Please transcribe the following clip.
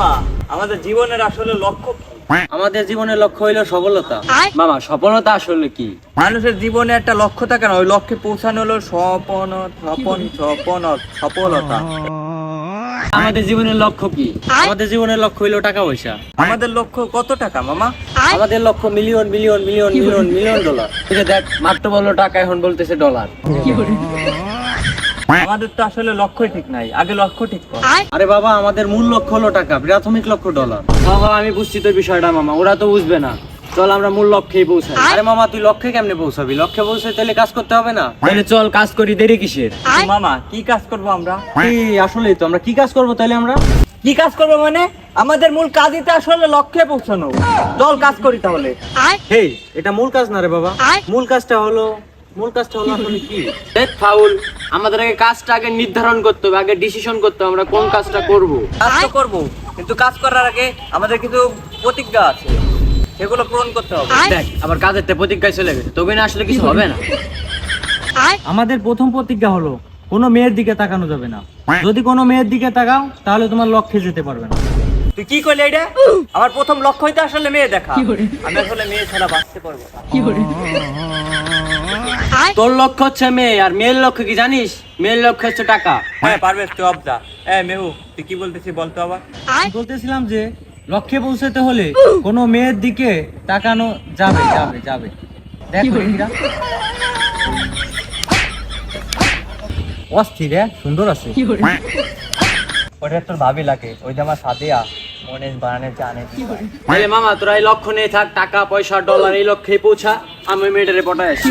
মামা, আমাদের জীবনের আসলে লক্ষ্য কি? আমাদের জীবনের লক্ষ্য হইলো সফলতা। মামা, সফলতা আসলে কি? মানুষের জীবনে একটা লক্ষ্য থাকে না, ওই লক্ষ্যে পৌঁছানো হলো সফলতা। আমাদের জীবনের লক্ষ্য কি? আমাদের জীবনের লক্ষ্য হইলো টাকা পয়সা। আমাদের লক্ষ্য কত টাকা মামা? আমাদের লক্ষ্য million million million million million dollar. এই যে দেখ, মাত্র বললো টাকা, এখন বলতেছে ডলার। আমাদের তো আসলে লক্ষ্যই ঠিক নাই, আগে লক্ষ্য ঠিক কর। আরে বাবা, আমাদের মূল লক্ষ্য হলো টাকা, প্রাথমিক লক্ষ্য ডলার। বাবা, আমি বুঝছি তোর বিষয়টা মামা, ওরা তো বুঝবে না। চল আমরা মূল লক্ষ্যেই পৌঁছাই। আরে মামা, তুই লক্ষ্যে কেমনে পৌঁছাবি? লক্ষ্যে পৌঁছাই তাহলে কাজ করতে হবে না? তাহলে চল কাজ করি, দেরি কিসের? কিন্তু মামা, কি কাজ করবো আমরা? আসলেই তো, আমরা কি কাজ করবো তাহলে? আমরা কি কাজ করবো মানে? আমাদের মূল কাজই তো আসলে লক্ষ্যে পৌঁছানো। চল কাজ করি তাহলে। হেই, এটা মূল কাজ না রে বাবা। মূল কাজটা হলো আসলে কি? দেখ ফাউল, আমাদের কাজটা আগে নির্ধারণ করতে হবে, আগে ডিসিশন করতে হবে আমরা কোন কাজটা করব। কাজ তো করবো, কিন্তু কাজ করার আগে আমাদের কিছু প্রতিজ্ঞা আছে, সেগুলো পূরণ করতে হবে। দেখ, আবার কাজের প্রতিজ্ঞায় চলে গেছে, তবে না আসলে কিছু হবে না। আমাদের প্রথম প্রতিজ্ঞা হলো কোনো মেয়ের দিকে তাকানো যাবে না। যদি কোনো মেয়ের দিকে তাকাও তাহলে তোমার লক্ষ্যে যেতে পারবে না। তুই কি করলি এটা? আমার প্রথম লক্ষ্যই তো আসলে মেয়ে দেখা। আমি আসলে মেয়ে ছাড়া বাঁচতে পারবো না। তোর লক্ষ্য হচ্ছে মেয়ে, আর মেয়ের লক্ষ্য কি জানিস? মেয়ের লক্ষ্য হচ্ছে টাকা। হ্যাঁ পারবে, তুই অবজা। মেহু, তুই কি বলতেছিস বলতো আবার? বলতেছিলাম যে লক্ষ্যে পৌঁছাতে হলে কোনো মেয়ের দিকে তাকানো যাবে যাবে যাবে। দেখো এরা অস্থির, সুন্দর আছে। ওটা তোর ভাবি লাগে, ওই যে আমার সাদিয়া মনে বানানে জানে। তাহলে মামা, তোরা এই লক্ষ্য নিয়ে থাক, টাকা পয়সা ডলার এই লক্ষ্যে পৌঁছা, আমি মেয়েটারে পটাই আসি।